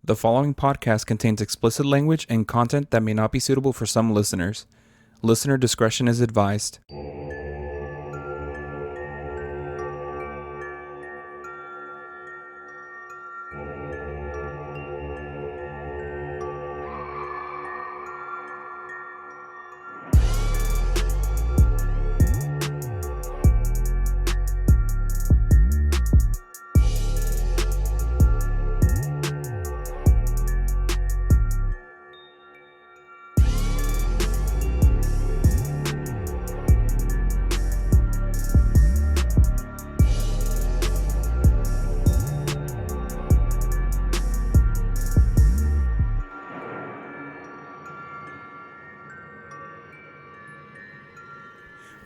The following podcast contains explicit language and content that may not be suitable for some listeners. Listener discretion is advised.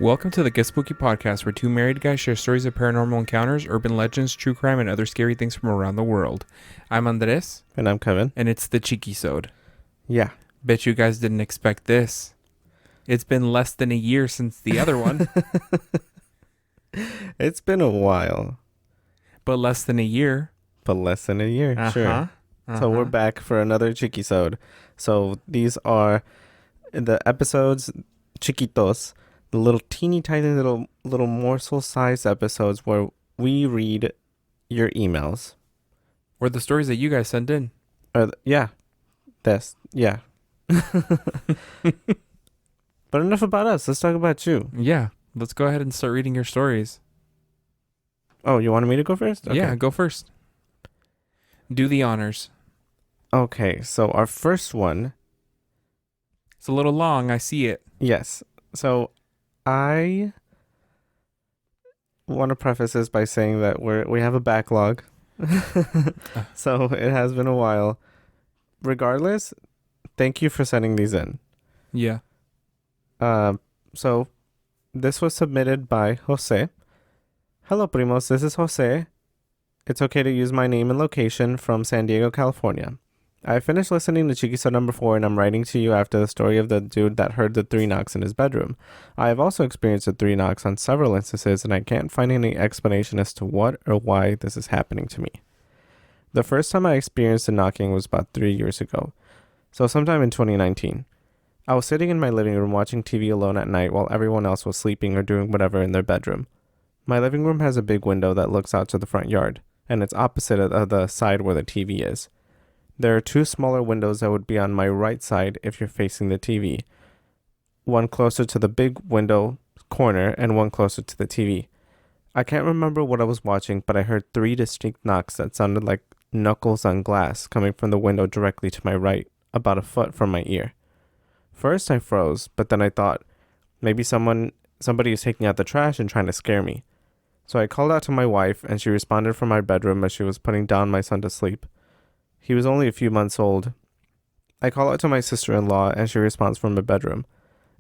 Welcome to the Get Spooky podcast, where two married guys share stories of paranormal encounters, urban legends, true crime, and other scary things from around the world. I'm Andres. And I'm Kevin. And it's the Chiquisode. Yeah. Bet you guys didn't expect this. It's been less than a year since the other one. It's been a while. But less than a year. Sure. So we're back for another Chiquisode. So these are the episodes, chiquitos, the little teeny tiny little morsel-sized episodes where we read your emails. Or the stories that you guys sent in. Yeah. But enough about us. Let's talk about you. Yeah. Let's go ahead and start reading your stories. Oh, you wanted me to go first? Okay. Yeah, go first. Do the honors. Okay, so our first one. It's a little long. I see it. Yes. So I want to preface this by saying that we have a backlog. So it has been a while. Regardless, thank you for sending these in. Yeah. So this was submitted by Jose. Hello, primos. This is Jose. It's okay to use my name and location from San Diego, California. I finished listening to Chiquisode number 4 and I'm writing to you after the story of the dude that heard the 3 knocks in his bedroom. I have also experienced the 3 knocks on several instances and I can't find any explanation as to what or why this is happening to me. The first time I experienced the knocking was about 3 years ago, so sometime in 2019. I was sitting in my living room watching TV alone at night while everyone else was sleeping or doing whatever in their bedroom. My living room has a big window that looks out to the front yard, and it's opposite of the side where the TV is. There are 2 smaller windows that would be on my right side if you're facing the TV. One closer to the big window corner and one closer to the TV. I can't remember what I was watching, but I heard 3 distinct knocks that sounded like knuckles on glass coming from the window directly to my right, about a foot from my ear. First I froze, but then I thought, maybe somebody is taking out the trash and trying to scare me. So I called out to my wife and she responded from my bedroom as she was putting down my son to sleep. He was only a few months old. I call out to my sister-in-law and she responds from her bedroom.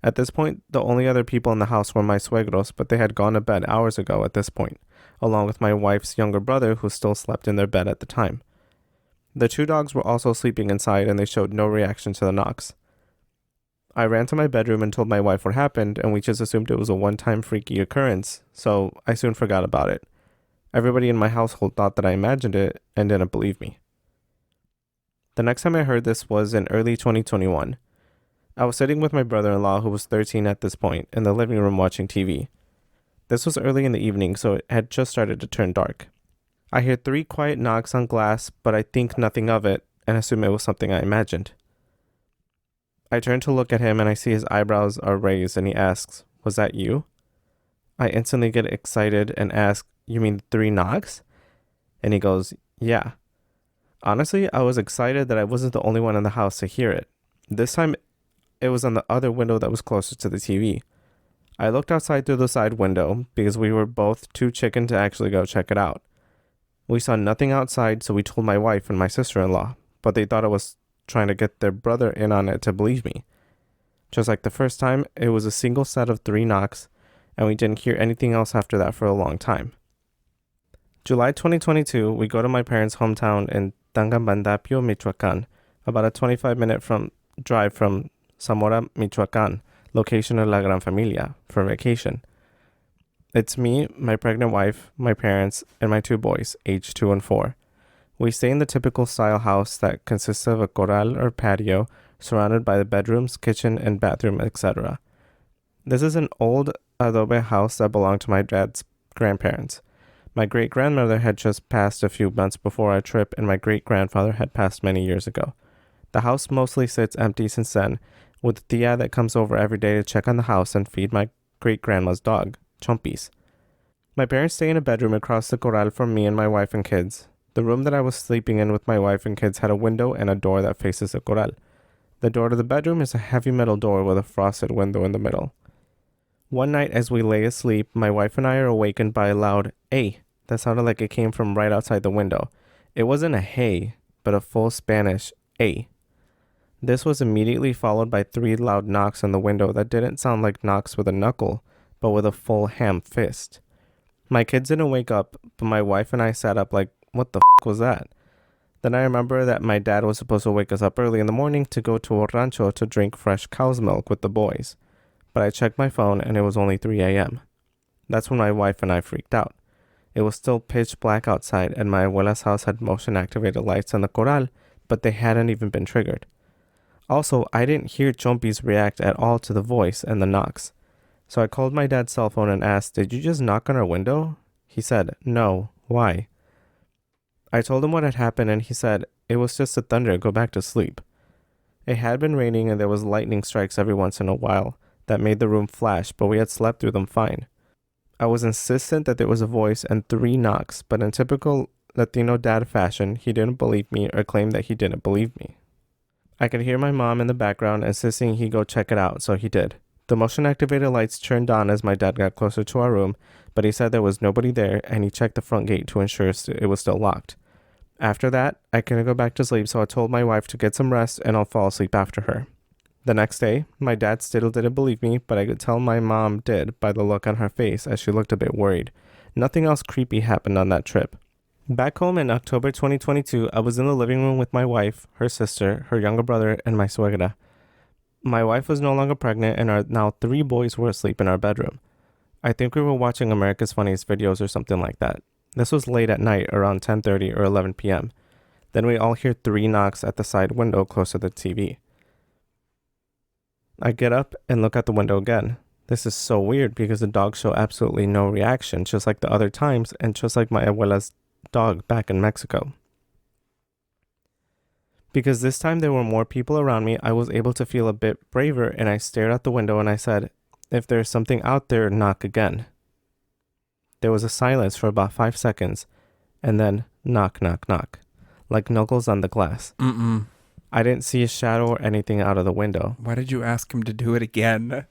At this point, the only other people in the house were my suegros, but they had gone to bed hours ago at this point, along with my wife's younger brother who still slept in their bed at the time. The 2 dogs were also sleeping inside and they showed no reaction to the knocks. I ran to my bedroom and told my wife what happened, and we just assumed it was a one-time freaky occurrence, so I soon forgot about it. Everybody in my household thought that I imagined it and didn't believe me. The next time I heard this was in early 2021. I was sitting with my brother-in-law, who was 13 at this point, in the living room watching TV. This was early in the evening, so it had just started to turn dark. I hear 3 quiet knocks on glass, but I think nothing of it and assume it was something I imagined. I turn to look at him and I see his eyebrows are raised and he asks, "Was that you?" I instantly get excited and ask, "You mean 3 knocks?" And he goes, "Yeah." Honestly, I was excited that I wasn't the only one in the house to hear it. This time, it was on the other window that was closer to the TV. I looked outside through the side window because we were both too chicken to actually go check it out. We saw nothing outside, so we told my wife and my sister-in-law, but they thought I was trying to get their brother in on it to believe me. Just like the first time, it was a single set of 3 knocks, and we didn't hear anything else after that for a long time. July 2022, we go to my parents' hometown in Tangambandapio, Michoacan, about a 25-minute drive from Zamora, Michoacan, location of La Gran Familia, for vacation. It's me, my pregnant wife, my parents, and my 2 boys, aged 2 and 4. We stay in the typical style house that consists of a corral or patio surrounded by the bedrooms, kitchen, and bathroom, etc. This is an old adobe house that belonged to my dad's grandparents. My great-grandmother had just passed a few months before our trip, and my great-grandfather had passed many years ago. The house mostly sits empty since then, with Tia that comes over every day to check on the house and feed my great-grandma's dog, Chompies. My parents stay in a bedroom across the corral from me and my wife and kids. The room that I was sleeping in with my wife and kids had a window and a door that faces the corral. The door to the bedroom is a heavy metal door with a frosted window in the middle. One night as we lay asleep, my wife and I are awakened by a loud "hey" that sounded like it came from right outside the window. It wasn't a "hey," but a full Spanish "hey." This was immediately followed by 3 loud knocks on the window that didn't sound like knocks with a knuckle, but with a full ham fist. My kids didn't wake up, but my wife and I sat up like, what the was that? Then I remember that my dad was supposed to wake us up early in the morning to go to a rancho to drink fresh cow's milk with the boys. But I checked my phone and it was only 3 a.m. That's when my wife and I freaked out. It was still pitch black outside and my abuela's house had motion activated lights in the corral, but they hadn't even been triggered. Also, I didn't hear Chompies react at all to the voice and the knocks. So I called my dad's cell phone and asked, "Did you just knock on our window?" He said, "No. Why?" I told him what had happened and he said, "It was just the thunder. Go back to sleep." It had been raining and there was lightning strikes every once in a while that made the room flash, but we had slept through them fine. I was insistent that there was a voice and 3 knocks, but in typical Latino dad fashion, he didn't believe me or claimed that he didn't believe me. I could hear my mom in the background insisting he go check it out, so he did. The motion-activated lights turned on as my dad got closer to our room, but he said there was nobody there, and he checked the front gate to ensure it was still locked. After that, I couldn't go back to sleep, so I told my wife to get some rest, and I'll fall asleep after her. The next day, my dad still didn't believe me, but I could tell my mom did by the look on her face as she looked a bit worried. Nothing else creepy happened on that trip. Back home in October 2022, I was in the living room with my wife, her sister, her younger brother, and my suegra. My wife was no longer pregnant and now 3 boys were asleep in our bedroom. I think we were watching America's Funniest Videos or something like that. This was late at night, around 10:30 or 11 p.m. Then we all hear 3 knocks at the side window close to the TV. I get up and look at the window again. This is so weird because the dogs show absolutely no reaction, just like the other times and just like my abuela's dog back in Mexico. Because this time there were more people around me, I was able to feel a bit braver and I stared out the window and I said, "If there's something out there, knock again." There was a silence for about 5 seconds and then knock, knock, knock, like knuckles on the glass. I didn't see a shadow or anything out of the window. Why did you ask him to do it again?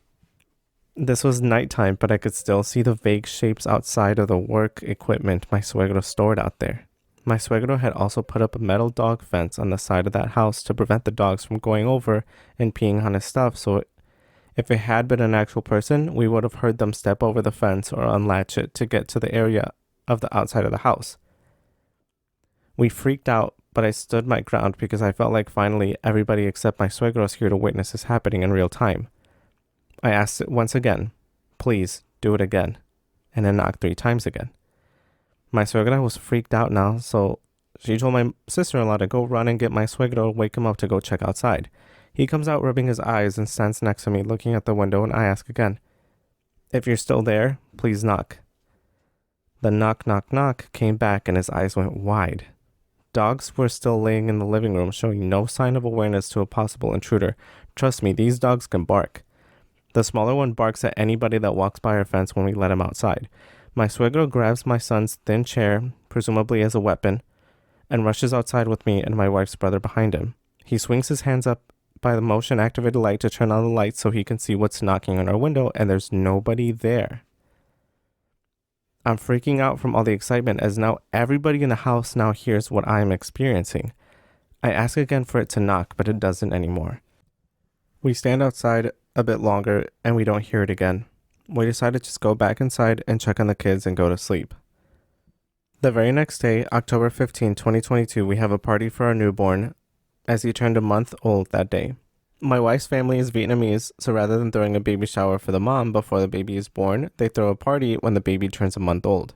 This was nighttime, but I could still see the vague shapes outside of the work equipment my suegro stored out there. My suegro had also put up a metal dog fence on the side of that house to prevent the dogs from going over and peeing on his stuff, so if it had been an actual person, we would have heard them step over the fence or unlatch it to get to the area of the outside of the house. We freaked out, but I stood my ground because I felt like finally everybody except my suegro is here to witness this happening in real time. I asked it once again, "Please, do it again," and then knocked 3 times again. My suegra was freaked out now, so she told my sister-in-law to go run and get my suegro, wake him up to go check outside. He comes out rubbing his eyes and stands next to me looking at the window, and I ask again, "If you're still there, please knock." The knock, knock, knock came back and his eyes went wide. Dogs were still laying in the living room, showing no sign of awareness to a possible intruder. Trust me, these dogs can bark. The smaller one barks at anybody that walks by our fence when we let him outside. My suegro grabs my son's thin chair, presumably as a weapon, and rushes outside with me and my wife's brother behind him. He swings his hands up by the motion-activated light to turn on the light so he can see what's knocking on our window, and there's nobody there. I'm freaking out from all the excitement as now everybody in the house now hears what I'm experiencing. I ask again for it to knock, but it doesn't anymore. We stand outside a bit longer and we don't hear it again. We decide to just go back inside and check on the kids and go to sleep. The very next day, October 15, 2022, we have a party for our newborn as he turned a month old that day. My wife's family is Vietnamese, so rather than throwing a baby shower for the mom before the baby is born, they throw a party when the baby turns a month old.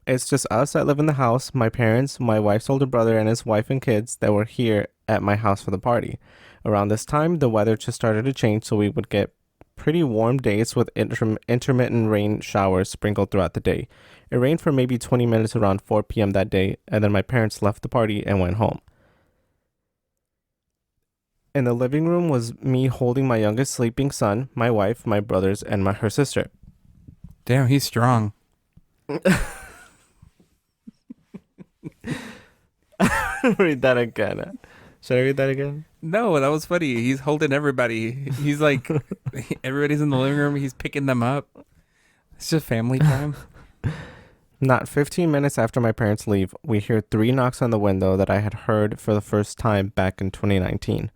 It's just us that live in the house, my parents, my wife's older brother, and his wife and kids that were here at my house for the party. Around this time, the weather just started to change, so we would get pretty warm days with intermittent rain showers sprinkled throughout the day. It rained for maybe 20 minutes around 4 p.m. that day, and then my parents left the party and went home. In the living room was me holding my youngest sleeping son, my wife, my brothers, and her sister. Damn, he's strong. Read that again. Should I read that again? No, that was funny. He's holding everybody. He's like, everybody's in the living room. He's picking them up. It's just family time. Not 15 minutes after my parents leave, we hear 3 knocks on the window that I had heard for the first time back in 2019.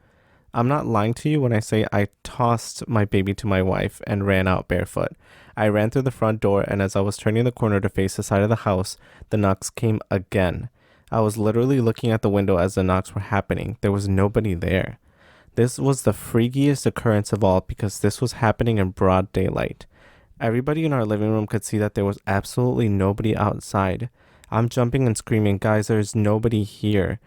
I'm not lying to you when I say I tossed my baby to my wife and ran out barefoot. I ran through the front door, and as I was turning the corner to face the side of the house, the knocks came again. I was literally looking at the window as the knocks were happening. There was nobody there. This was the freakiest occurrence of all because this was happening in broad daylight. Everybody in our living room could see that there was absolutely nobody outside. I'm jumping and screaming, guys, there's nobody here.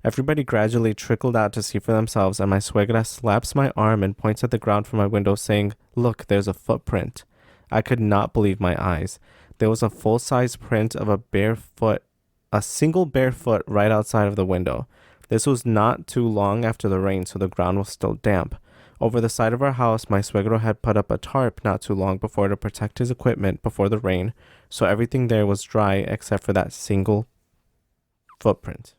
Everybody gradually trickled out to see for themselves, and my suegra slaps my arm and points at the ground from my window saying, look, there's a footprint. I could not believe my eyes. There was a full-size print of a single bare foot right outside of the window. This was not too long after the rain, so the ground was still damp. Over the side of our house, my suegro had put up a tarp not too long before to protect his equipment before the rain, so everything there was dry except for that single footprint.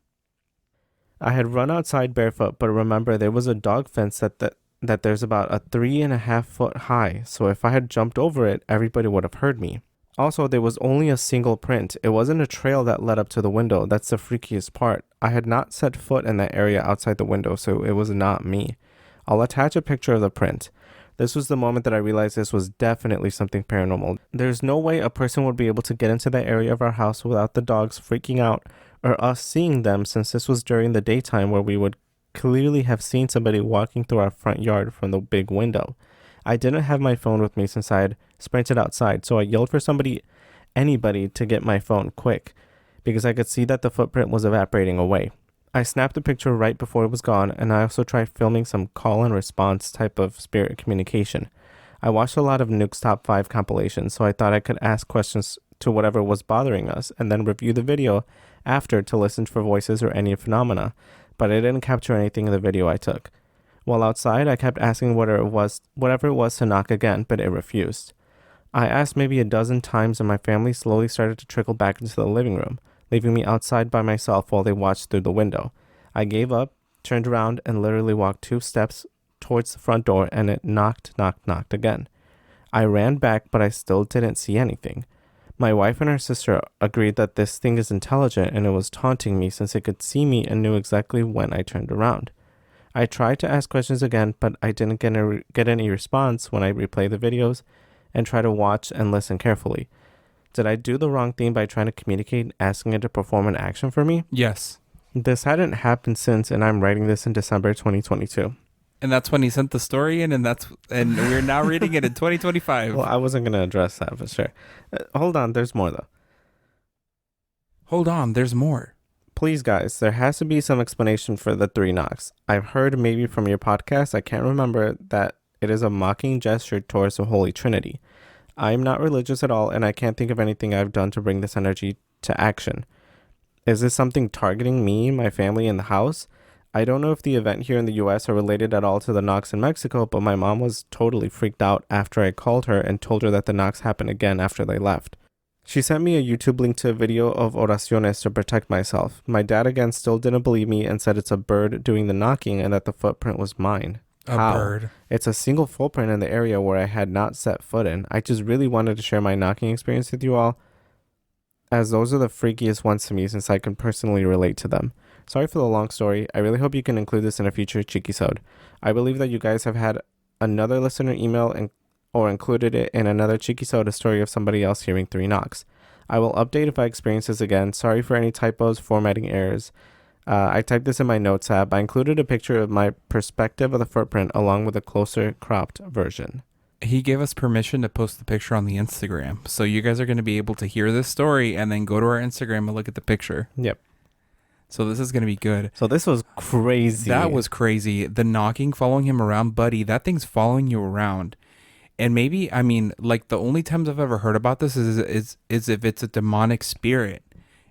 I had run outside barefoot, but remember there was a dog fence that there's about a 3.5 foot high, so if I had jumped over it, everybody would have heard me. Also, there was only a single print. It wasn't a trail that led up to the window. That's the freakiest part. I had not set foot in that area outside the window, so it was not me. I'll attach a picture of the print. This was the moment that I realized this was definitely something paranormal. There's no way a person would be able to get into that area of our house without the dogs freaking out or us seeing them, since this was during the daytime where we would clearly have seen somebody walking through our front yard from the big window. I didn't have my phone with me since I had sprinted outside, so I yelled for anybody to get my phone quick, because I could see that the footprint was evaporating away. I snapped the picture right before it was gone, and I also tried filming some call and response type of spirit communication. I watched a lot of Nuke's Top 5 compilations, so I thought I could ask questions to whatever was bothering us, and then review the video after to listen for voices or any phenomena, but I didn't capture anything in the video I took. While outside, I kept asking whatever it was to knock again, but it refused. I asked maybe a dozen times, and my family slowly started to trickle back into the living room, leaving me outside by myself while they watched through the window. I gave up, turned around, and literally walked 2 steps towards the front door, and it knocked again. I ran back, but I still didn't see anything. My wife and her sister agreed that this thing is intelligent, and it was taunting me since it could see me and knew exactly when I turned around. I tried to ask questions again, but I didn't get any response when I replayed the videos and try to watch and listen carefully. Did I do the wrong thing by trying to communicate, asking it to perform an action for me? Yes. This hadn't happened since, and I'm writing this in December 2022. And that's when he sent the story in, and we're now reading it in 2025. Well, I wasn't going to address that for sure. Hold on, there's more though. Hold on, there's more. Please, guys, there has to be some explanation for the 3 knocks. I've heard maybe from your podcast, I can't remember, that it is a mocking gesture towards the Holy Trinity. I'm not religious at all, and I can't think of anything I've done to bring this energy to action. Is this something targeting me, my family, and the house? I don't know if the event here in the US are related at all to the knocks in Mexico, but my mom was totally freaked out after I called her and told her that the knocks happened again after they left. She sent me a YouTube link to a video of oraciones to protect myself. My dad again still didn't believe me and said it's a bird doing the knocking and that the footprint was mine. A bird. It's a single footprint in the area where I had not set foot in. I just really wanted to share my knocking experience with you all, as those are the freakiest ones to me since I can personally relate to them. Sorry for the long story. I really hope you can include this in a future Chiquisode. I believe that you guys have had another listener email or included it in another Chiquisode, a story of somebody else hearing 3 knocks. I will update if I experience this again. Sorry for any typos, formatting errors. I typed this in my notes app. I included a picture of my perspective of the footprint along with a closer cropped version. He gave us permission to post the picture on the Instagram. So you guys are going to be able to hear this story and then go to our Instagram and look at the picture. Yep. So this is going to be good. So this was crazy. That was crazy. The knocking, following him around, buddy, that thing's following you around. And maybe, I mean, like the only times I've ever heard about this is if it's a demonic spirit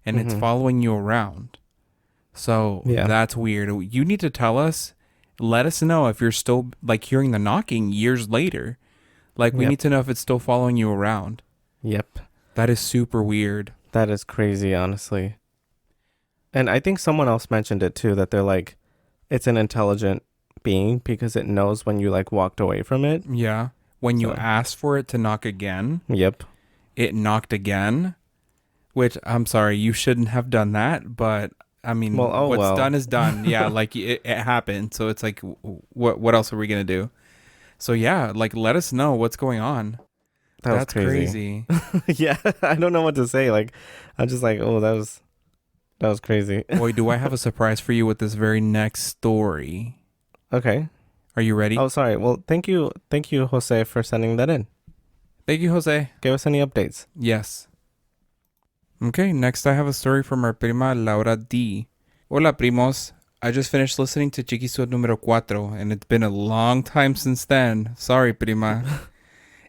and it's following you around. So that's weird. You need to tell us, let us know if you're still like hearing the knocking years later. Like we need to know if it's still following you around. Yep. That is super weird. That is crazy, honestly. And I think someone else mentioned it too, that they're like, it's an intelligent being because it knows when you like walked away from it. Yeah. When you asked for it to knock again. Yep. It knocked again, which I'm sorry, you shouldn't have done that. But I mean, what's done is done. Yeah. Like it happened. So it's like, what else are we going to do? So yeah, like let us know what's going on. That's crazy. Yeah. I don't know what to say. Like, I'm just like, oh, that was crazy. Boy, do I have a surprise for you with this very next story. Okay. Are you ready? Oh, sorry. Well, thank you, Jose, for sending that in. Thank you, Jose. Give us any updates. Yes. Okay, next I have a story from our prima Laura D. Hola, primos. I just finished listening to Chiquisode número 4, and it's been a long time since then. Sorry, prima.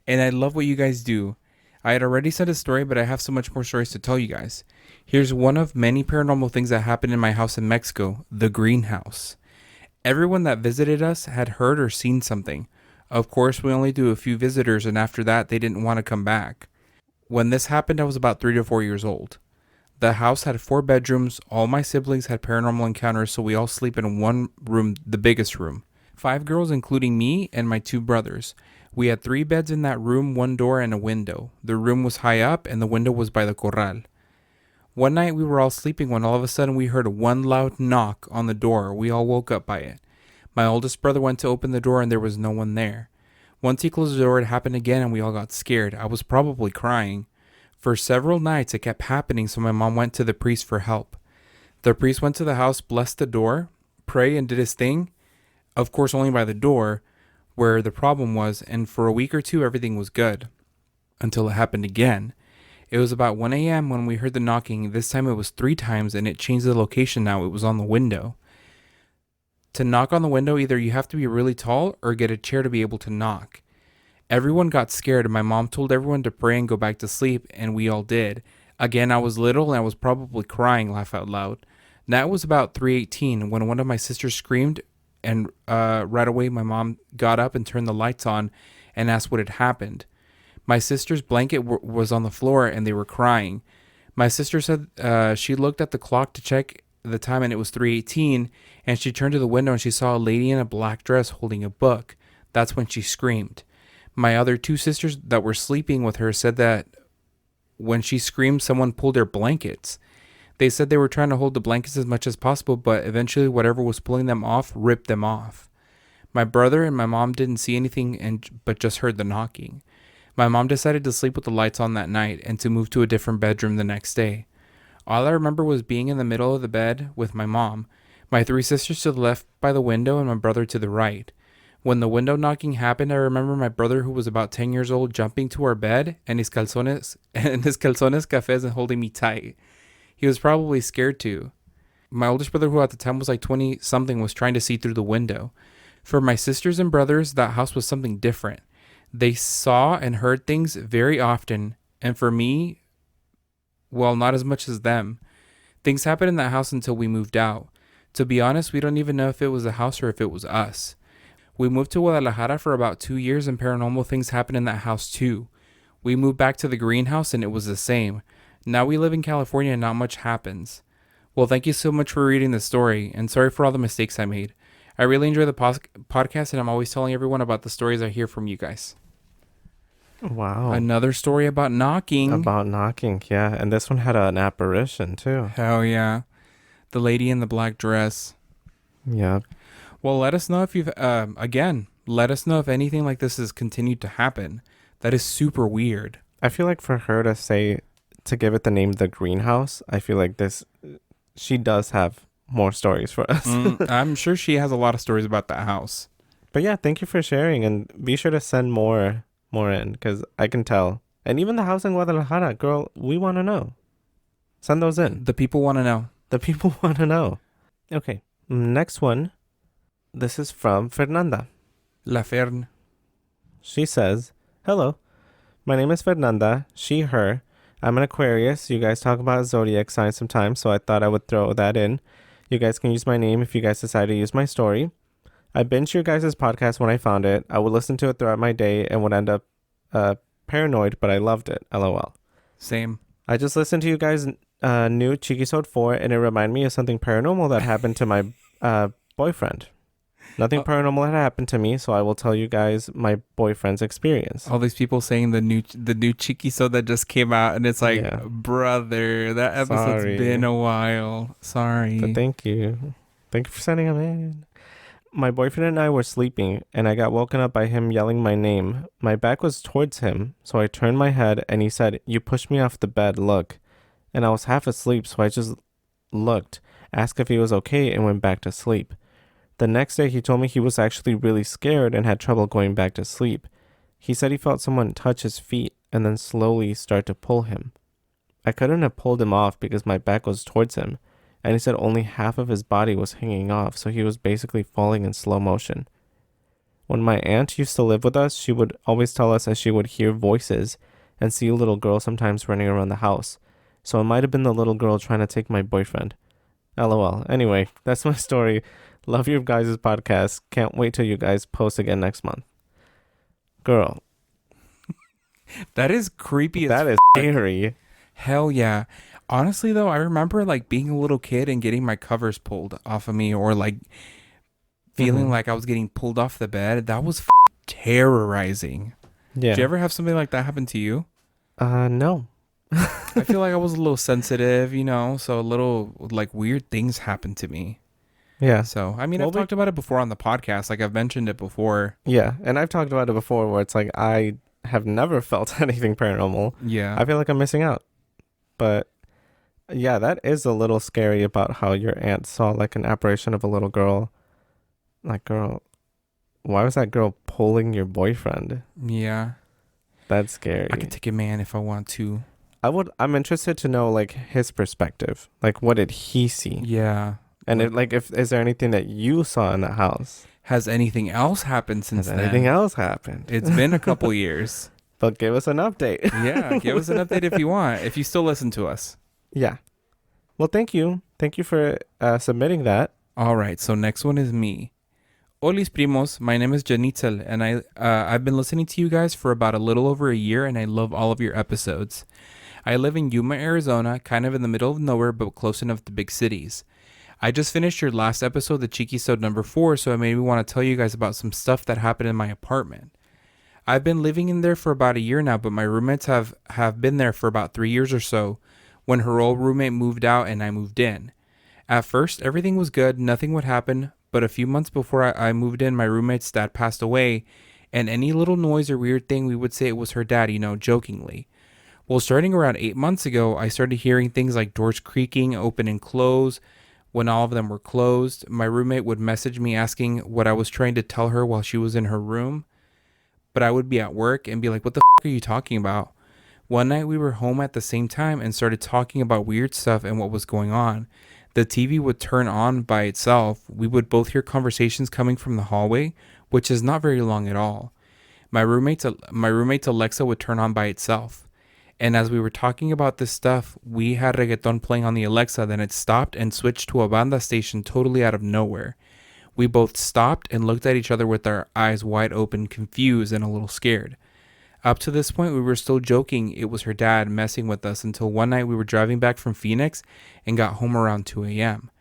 And I love what you guys do. I had already said a story, but I have so much more stories to tell you guys. Here's one of many paranormal things that happened in my house in Mexico, the greenhouse. Everyone that visited us had heard or seen something. Of course, we only do a few visitors, and after that, they didn't want to come back. When this happened, I was about 3 to 4 years old. The house had 4 bedrooms. All my siblings had paranormal encounters, so we all sleep in one room, the biggest room. 5 girls, including me and my 2 brothers. We had 3 beds in that room, 1 door, and a window. The room was high up, and the window was by the corral. One night we were all sleeping when all of a sudden we heard one loud knock on the door. We all woke up by it. My oldest brother went to open the door and there was no one there. Once he closed the door, it happened again and we all got scared. I was probably crying. For several nights it kept happening, so my mom went to the priest for help. The priest went to the house, blessed the door, prayed and did his thing. Of course only by the door, where the problem was, and for a week or 2 everything was good. Until it happened again. It was about 1 a.m. when we heard the knocking. This time it was 3 times and it changed the location now. It was on the window. To knock on the window, either you have to be really tall or get a chair to be able to knock. Everyone got scared and my mom told everyone to pray and go back to sleep, and we all did. Again, I was little and I was probably crying, laugh out loud. That was about 3:18 when one of my sisters screamed, and right away my mom got up and turned the lights on and asked what had happened. My sister's blanket was on the floor and they were crying. My sister said she looked at the clock to check the time and it was 3:18, and she turned to the window and she saw a lady in a black dress holding a book. That's when she screamed. My other 2 sisters that were sleeping with her said that when she screamed, someone pulled their blankets. They said they were trying to hold the blankets as much as possible, but eventually whatever was pulling them off ripped them off. My brother and my mom didn't see anything but just heard the knocking. My mom decided to sleep with the lights on that night and to move to a different bedroom the next day. All I remember was being in the middle of the bed with my mom, my 3 sisters to the left by the window, and my brother to the right. When the window knocking happened, I remember my brother, who was about 10 years old, jumping to our bed and his calzones cafes and holding me tight. He was probably scared too. My oldest brother, who at the time was like 20 something, was trying to see through the window. For my sisters and brothers, that house was something different. They saw and heard things very often, and for me, well, not as much as them. Things happened in that house until we moved out. To be honest, we don't even know if it was the house or if it was us. We moved to Guadalajara for about 2 years and paranormal things happened in that house too. We moved back to the greenhouse and it was the same. Now we live in California and not much happens. Well, thank you so much for reading the story, and sorry for all the mistakes I made. I really enjoy the podcast, and I'm always telling everyone about the stories I hear from you guys. Wow. Another story about knocking. About knocking, yeah. And this one had an apparition too. Hell yeah. The lady in the black dress. Yeah. Well, let us know if you've, let us know if anything like this has continued to happen. That is super weird. I feel like for her to give it the name The Greenhouse, I feel like she does have more stories for us. I'm sure she has a lot of stories about that house. But yeah, thank you for sharing, and be sure to send more more in because I can tell. And even the house in Guadalajara, girl, we want to know. Send those in. The people want to know. The people want to know. Okay, next one. This is from Fernanda. La Fern. She says, "Hello, my name is Fernanda, she, her. I'm an Aquarius. You guys talk about zodiac signs sometimes, so I thought I would throw that in. You guys can use my name if you guys decide to use my story. I binged your guys' podcast when I found it. I would listen to it throughout my day and would end up paranoid, but I loved it. LOL. Same. I just listened to you guys' new Chiquisode 4, and it reminded me of something paranormal that happened to my boyfriend. Nothing paranormal had happened to me, so I will tell you guys my boyfriend's experience." All these people saying the new Chiquisode that just came out, and it's like, Yeah. brother, that episode's Sorry. been a while. Sorry. But thank you. Thank you for sending them in. "My boyfriend and I were sleeping, and I got woken up by him yelling my name. My back was towards him, so I turned my head, and he said, 'You pushed me off the bed, look.' And I was half asleep, so I just looked, asked if he was okay, and went back to sleep. The next day, he told me he was actually really scared and had trouble going back to sleep. He said he felt someone touch his feet and then slowly start to pull him. I couldn't have pulled him off because my back was towards him, and he said only half of his body was hanging off, so he was basically falling in slow motion. When my aunt used to live with us, she would always tell us that she would hear voices and see a little girl sometimes running around the house. So it might have been the little girl trying to take my boyfriend. LOL. Anyway, that's my story. Love your guys' podcast. Can't wait till you guys post again next month." Girl, That is creepy as that is scary. hell yeah. Honestly, though, I remember like being a little kid and getting my covers pulled off of me, or like feeling like I was getting pulled off the bed. That was terrorizing. Yeah. Did you ever have something like that happen to you? No. I feel like I was a little sensitive, so a little like weird things happened to me. Yeah. So, I mean, Well, I've talked about it before on the podcast. Like I've mentioned it before. Yeah. And I've talked about it before where it's like I have never felt anything paranormal. Yeah. I feel like I'm missing out. But yeah, that is a little scary about how your aunt saw like an apparition of a little girl. Like, girl, why was that girl pulling your boyfriend? Yeah. That's scary. I could take a man if I want to. I'm interested to know like his perspective. Like, what did he see? Yeah. And if is there anything that you saw in the house? Has anything else happened since Has then? anything else happened? It's been a couple years. But give us an update. Yeah, give us an update if you want, if you still listen to us. Yeah. Well, thank you. Thank you for submitting that. All right, so next one is me. Olis primos, my name is Janitzel, and I've been listening to you guys for about a little over a year, and I love all of your episodes. I live in Yuma, Arizona, kind of in the middle of nowhere, but close enough to big cities. I just finished your last episode, the Chiquisode number 4, so it made me want to tell you guys about some stuff that happened in my apartment. I've been living in there for about a year now, but my roommates have been there for about 3 years or so, when her old roommate moved out and I moved in. At first, everything was good, nothing would happen, but a few months before I moved in, my roommate's dad passed away, and any little noise or weird thing, we would say it was her dad, jokingly. Well, starting around 8 months ago, I started hearing things like doors creaking, open and close. When all of them were closed, my roommate would message me asking what I was trying to tell her while she was in her room. But I would be at work and be like, what the f*** are you talking about? One night we were home at the same time and started talking about weird stuff and what was going on. The TV would turn on by itself. We would both hear conversations coming from the hallway, which is not very long at all. My roommate's Alexa would turn on by itself. And as we were talking about this stuff, we had reggaeton playing on the Alexa, then it stopped and switched to a banda station totally out of nowhere. We both stopped and looked at each other with our eyes wide open, confused and a little scared. Up to this point, we were still joking it was her dad messing with us until one night we were driving back from Phoenix and got home around 2 a.m.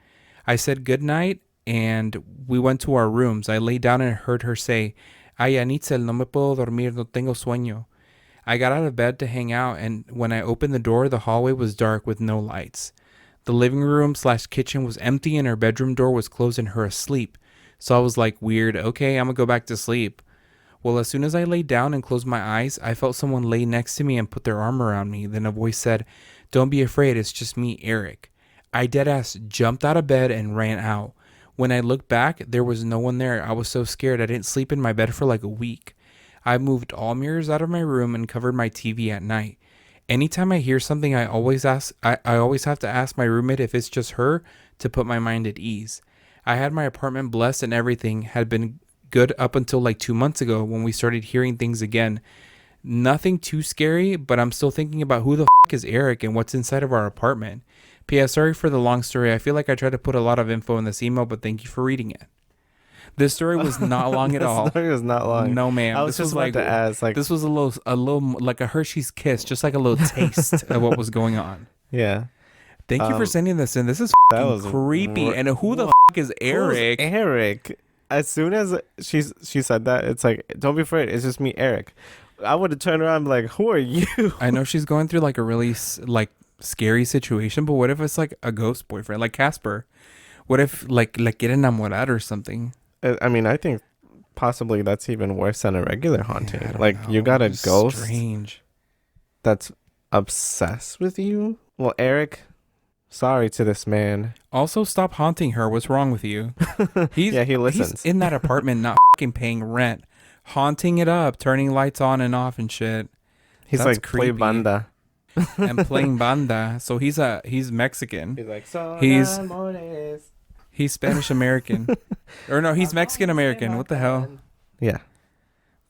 I said goodnight and we went to our rooms. I lay down and heard her say, "Ay, Anitzel, no me puedo dormir, no tengo sueño." I got out of bed to hang out, and when I opened the door, the hallway was dark with no lights. The living room/kitchen was empty and her bedroom door was closed and her asleep. So I was like, weird, okay, I'm gonna go back to sleep. Well, as soon as I laid down and closed my eyes, I felt someone lay next to me and put their arm around me. Then a voice said, "Don't be afraid, it's just me, Eric." I deadass jumped out of bed and ran out. When I looked back, there was no one there. I was so scared I didn't sleep in my bed for like a week. I moved all mirrors out of my room and covered my TV at night. Anytime I hear something, I always have to ask my roommate if it's just her to put my mind at ease. I had my apartment blessed and everything had been good up until like 2 months ago when we started hearing things again. Nothing too scary, but I'm still thinking about who the is Eric and what's inside of our apartment. P.S. Sorry for the long story. I feel like I tried to put a lot of info in this email, but thank you for reading it. This story was not long at all. This story was not long. No, ma'am. I was this just was about to ask, like, this was a little like a Hershey's Kiss, just like a little taste of what was going on. yeah. Thank you for sending this in. This is That was creepy. And who the is Eric? Who's Eric? As soon as she said that, it's like, don't be afraid. It's just me, Eric. I would have turned around and be like, who are you? I know she's going through like a really like scary situation, but what if it's like a ghost boyfriend, like Casper? What if like get enamorar or something? I mean, I think possibly that's even worse than a regular haunting. Yeah, like know. you got a It's ghost strange that's obsessed with you. Well, Eric, sorry to this man. Also, stop haunting her. What's wrong with you? He listens. He's in that apartment, not fucking paying rent, haunting it up, turning lights on and off and shit. He's That's like creepy. play banda and playing banda. So he's Mexican. He's like He's Spanish American, or no, he's Mexican American. What the hell? Yeah,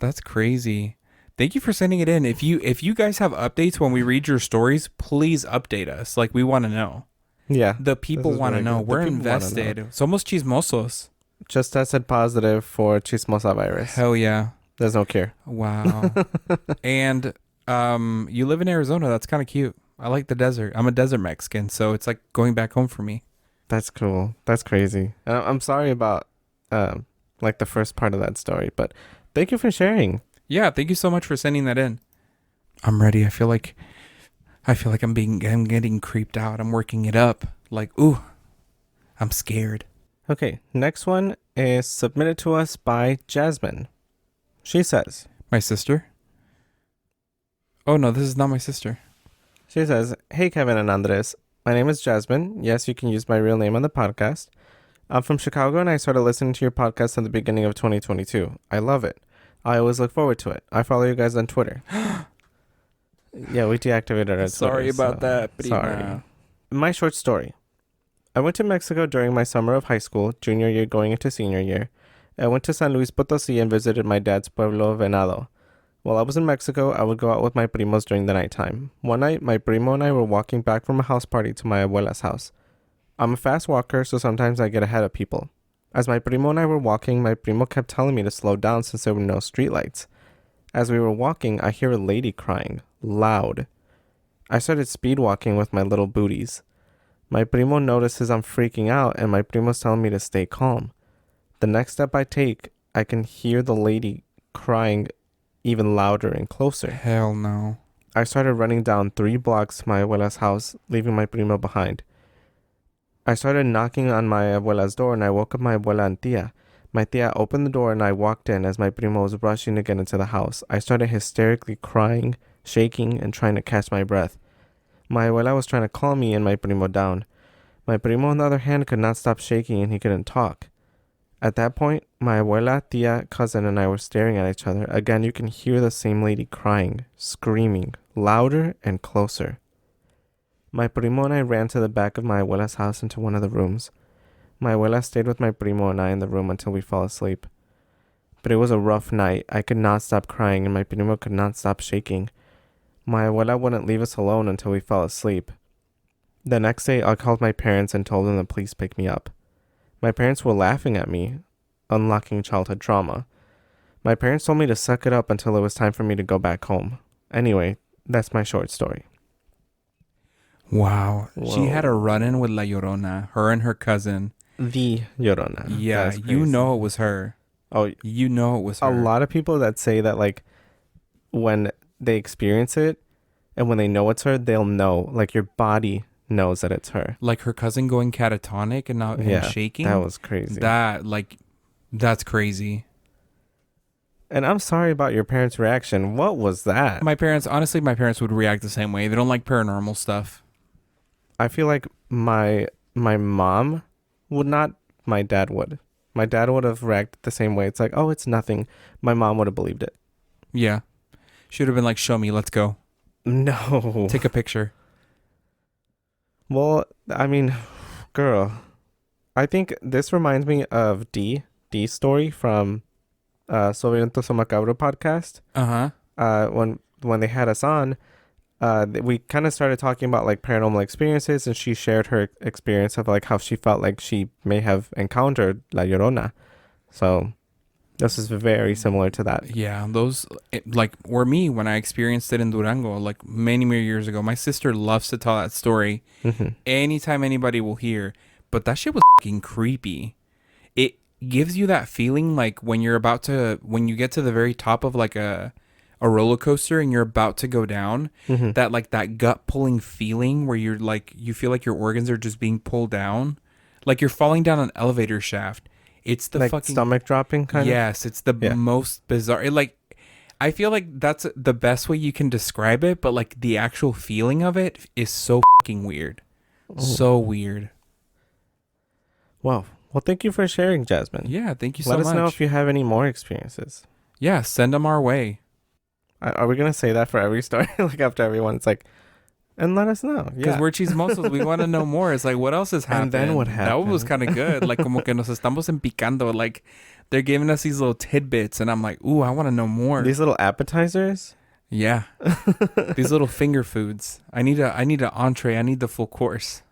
that's crazy. Thank you for sending it in. If you guys have updates when we read your stories, please update us. Like we want to know. Yeah, the people want to know. We're invested. Somos chismosos. Just tested positive for chismosa virus. Hell yeah. There's no cure. Wow. And you live in Arizona. That's kind of cute. I like the desert. I'm a desert Mexican, so it's like going back home for me. That's cool. That's crazy. I'm sorry about like the first part of that story, but thank you for sharing. Yeah, thank you so much for sending that in. I'm ready. I feel like I'm getting creeped out. I'm working it up. Like, ooh, I'm scared. Okay, next one is submitted to us by Jasmine. She says, my sister? Oh no, this is not my sister. She says, hey Kevin and Andres, my name is Jasmine. Yes, you can use my real name on the podcast. I'm from Chicago and I started listening to your podcast at the beginning of 2022. I love it. I always look forward to it. I follow you guys on Twitter. Yeah, we deactivated our Twitter. Sorry about that, prima. Sorry. My short story. I went to Mexico during my summer of high school, junior year going into senior year. I went to San Luis Potosí and visited my dad's pueblo, Venado. While I was in Mexico, I would go out with my primos during the nighttime. One night, my primo and I were walking back from a house party to my abuela's house. I'm a fast walker, so sometimes I get ahead of people. As my primo and I were walking, my primo kept telling me to slow down since there were no streetlights. As we were walking, I hear a lady crying, loud. I started speed walking with my little booties. My primo notices I'm freaking out and my primo's telling me to stay calm. The next step I take, I can hear the lady crying even louder and closer. Hell no. I started running down 3 blocks to my abuela's house, leaving my primo behind. I started knocking on my abuela's door and I woke up my abuela and tia. My tia opened the door and I walked in as my primo was rushing to get into the house. I started hysterically crying, shaking, and trying to catch my breath. My abuela was trying to calm me and my primo down. My primo, on the other hand, could not stop shaking and he couldn't talk. At that point, my abuela, tia, cousin, and I were staring at each other. Again, you can hear the same lady crying, screaming, louder and closer. My primo and I ran to the back of my abuela's house into one of the rooms. My abuela stayed with my primo and I in the room until we fell asleep. But it was a rough night. I could not stop crying and my primo could not stop shaking. My abuela wouldn't leave us alone until we fell asleep. The next day, I called my parents and told them to please pick me up. My parents were laughing at me, unlocking childhood trauma. My parents told me to suck it up until it was time for me to go back home. Anyway, that's my short story. Wow. Whoa. She had a run-in with La Llorona, her and her cousin. The Llorona. Yeah, you know it was her. Oh, you know it was her. A lot of people that say that, like, when they experience it and when they know it's her, they'll know. Like, your body knows that it's her. Like her cousin going catatonic and not shaking. That was crazy. That's crazy. And I'm sorry about your parents' reaction. What was that? My parents would react the same way. They don't like paranormal stuff. I feel like my mom would not. My dad would. My dad would have reacted the same way. It's like, oh, it's nothing. My mom would have believed it. Yeah. Should have been like, show me, let's go. No. Take a picture. Well, I mean, girl, I think this reminds me of D's story from Soviento Macabro podcast. Uh-huh. When they had us on, we kind of started talking about like paranormal experiences, and she shared her experience of like how she felt like she may have encountered La Llorona. So this is very similar to that. Yeah, or me when I experienced it in Durango, like many, many years ago. My sister loves to tell that story anytime anybody will hear, but that shit was fucking creepy. It gives you that feeling like when you get to the very top of like a roller coaster and you're about to go down, that like that gut pulling feeling where you're like, you feel like your organs are just being pulled down, like you're falling down an elevator shaft. It's the like fucking stomach dropping kind of. Yes, it's the most bizarre. I feel like that's the best way you can describe it, but like the actual feeling of it is so fucking weird. Ooh. So weird. Wow. Well, thank you for sharing, Jasmine. Yeah, thank you so much. much. Let us know if you have any more experiences. Yeah, send them our way. Are we going to say that for every story? Like after everyone, it's like, and let us know. Because we're chismosos. We want to know more. It's like, what else has happened? And then what happened? That was kind of good. Like, como que nos estamos empicando. Like, they're giving us these little tidbits. And I'm like, ooh, I want to know more. These little appetizers? Yeah. These little finger foods. I need an entree. I need the full course.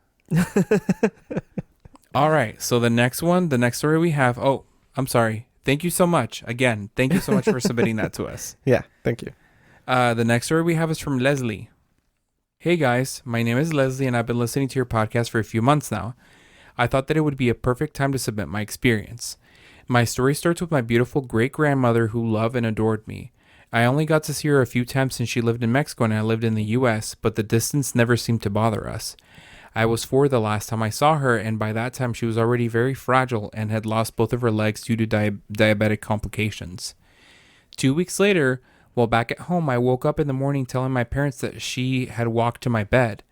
All right. So the next story we have. Oh, I'm sorry. Thank you so much. Again, thank you so much for submitting that to us. Yeah, thank you. The next story we have is from Leslie. Hey guys, my name is Leslie and I've been listening to your podcast for a few months now. I thought that it would be a perfect time to submit my experience. My story starts with my beautiful great-grandmother who loved and adored me. I only got to see her a few times since she lived in Mexico and I lived in the US, but the distance never seemed to bother us. I was 4 the last time I saw her, and by that time she was already very fragile and had lost both of her legs due to diabetic complications. 2 weeks later, while back at home, I woke up in the morning telling my parents that she had walked to my bed,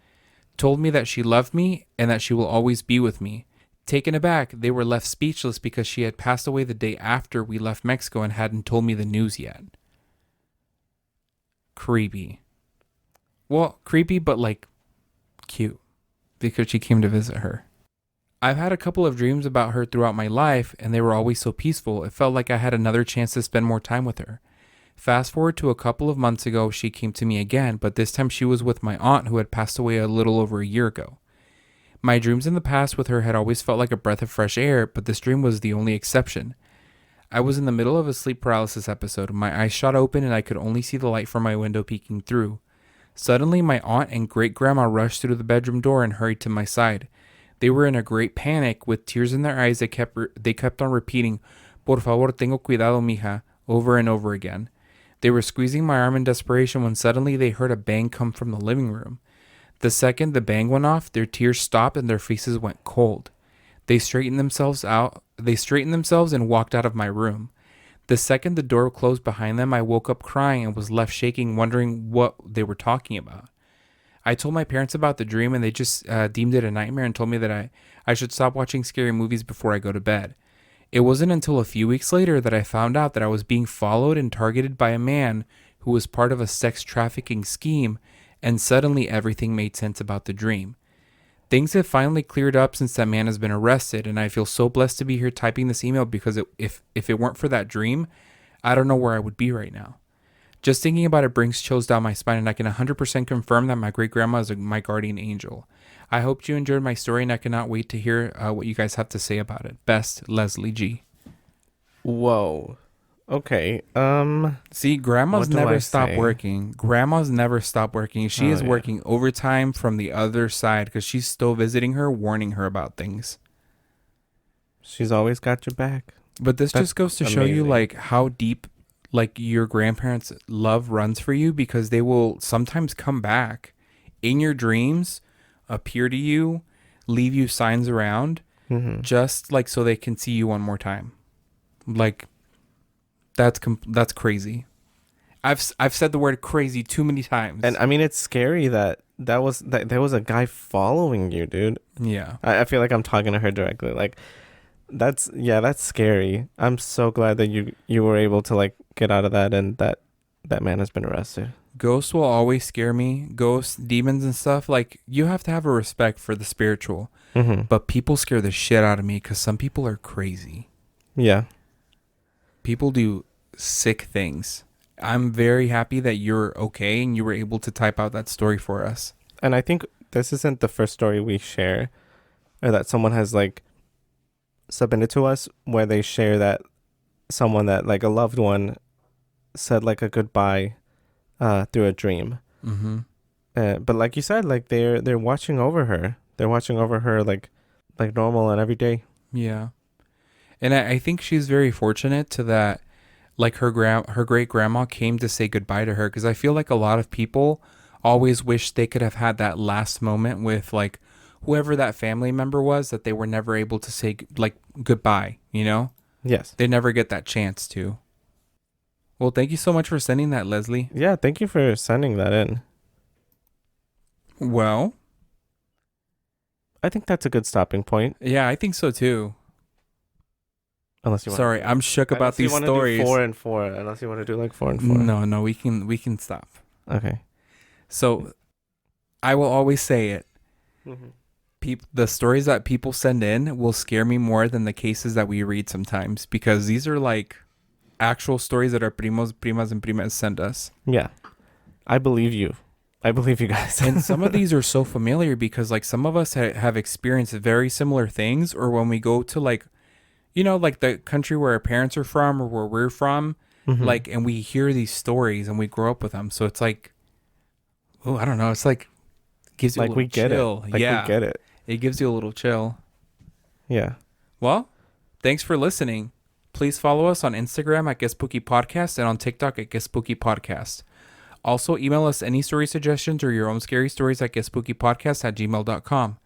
told me that she loved me and that she will always be with me. Taken aback, they were left speechless because she had passed away the day after we left Mexico and hadn't told me the news yet. Creepy. Well, creepy, but like cute because she came to visit her. I've had a couple of dreams about her throughout my life and they were always so peaceful. It felt like I had another chance to spend more time with her. Fast forward to a couple of months ago, she came to me again, but this time she was with my aunt who had passed away a little over a year ago. My dreams in the past with her had always felt like a breath of fresh air, but this dream was the only exception. I was in the middle of a sleep paralysis episode. My eyes shot open and I could only see the light from my window peeking through. Suddenly, my aunt and great-grandma rushed through the bedroom door and hurried to my side. They were in a great panic, with tears in their eyes. They kept on repeating, "Por favor, tengo cuidado, mija," over and over again. They were squeezing my arm in desperation when suddenly they heard a bang come from the living room. The second the bang went off, their tears stopped and their faces went cold. They straightened themselves and walked out of my room. The second the door closed behind them, I woke up crying and was left shaking, wondering what they were talking about. I told my parents about the dream and they just deemed it a nightmare and told me that I should stop watching scary movies before I go to bed. It wasn't until a few weeks later that I found out that I was being followed and targeted by a man who was part of a sex trafficking scheme, and suddenly everything made sense about the dream. Things have finally cleared up since that man has been arrested, and I feel so blessed to be here typing this email because if it weren't for that dream, I don't know where I would be right now. Just thinking about it brings chills down my spine, and I can 100% confirm that my great-grandma is my guardian angel. I hope you enjoyed my story, and I cannot wait to hear what you guys have to say about it. Best, Leslie G. Whoa. Okay. See, grandma's never stopped working. Grandma's never stopped working. She is working overtime from the other side because she's still visiting her, warning her about things. She's always got your back. But this just goes to show you like how deep like your grandparents' love runs for you, because they will sometimes come back in your dreams, appear to you, leave you signs around, just like so they can see you one more time. Like that's crazy. I've said the word crazy too many times. And I mean, it's scary that there was a guy following you, dude. Yeah. I feel like I'm talking to her directly. Like that's scary. I'm so glad that you were able to like get out of that, and that that man has been arrested. Ghosts will always scare me. Ghosts, demons, and stuff. Like, you have to have a respect for the spiritual. Mm-hmm. But people scare the shit out of me because some people are crazy. Yeah. People do sick things. I'm very happy that you're okay and you were able to type out that story for us. And I think this isn't the first story we share or that someone has like submitted to us where they share that someone that like a loved one said like a goodbye through a dream. Mm-hmm. But like you said, like they're watching over her. They're watching over her like normal and every day. Yeah. And I think she's very fortunate to that, like her great grandma came to say goodbye to her, because I feel like a lot of people always wish they could have had that last moment with like whoever that family member was that they were never able to say like goodbye, you know? Yes. They never get that chance to. Well, thank you so much for sending that, Leslie. Yeah, thank you for sending that in. Well, I think that's a good stopping point. yeah, I think so too. Unless you want Sorry, I'm shook about these stories. Do 4 and 4. Unless you want to do like 4 and 4. No, we can stop. Okay. So, I will always say it. Mm-hmm. The stories that people send in will scare me more than the cases that we read sometimes, because these are like actual stories that our primas, and primas send us. Yeah. I believe you. I believe you guys. And some of these are so familiar because like some of us have experienced very similar things, or when we go to like, you know, like the country where our parents are from or where we're from, Mm-hmm. like, and we hear these stories and we grow up with them. So it's like, oh, I don't know. It's like, gives you like a little we get chill. it. Like yeah. we get it. It gives you a little chill. Yeah. Well, thanks for listening. Please follow us on Instagram at Get Spooky Podcast and on TikTok at Get Spooky Podcast. Also, email us any story suggestions or your own scary stories at getspookypodcast@gmail.com.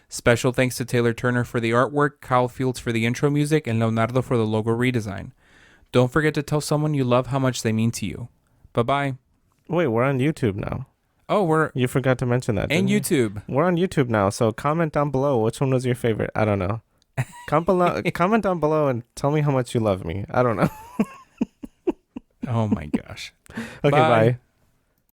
Special thanks to Taylor Turner for the artwork, Kyle Fields for the intro music, and Leonardo for the logo redesign. Don't forget to tell someone you love how much they mean to you. Bye-bye. Wait, we're on YouTube now. Oh, You forgot to mention that. and didn't you? YouTube. We're on YouTube now, so comment down below which one was your favorite. I don't know. Comment down below and tell me how much you love me. I don't know. Oh my gosh. Okay, Bye. bye.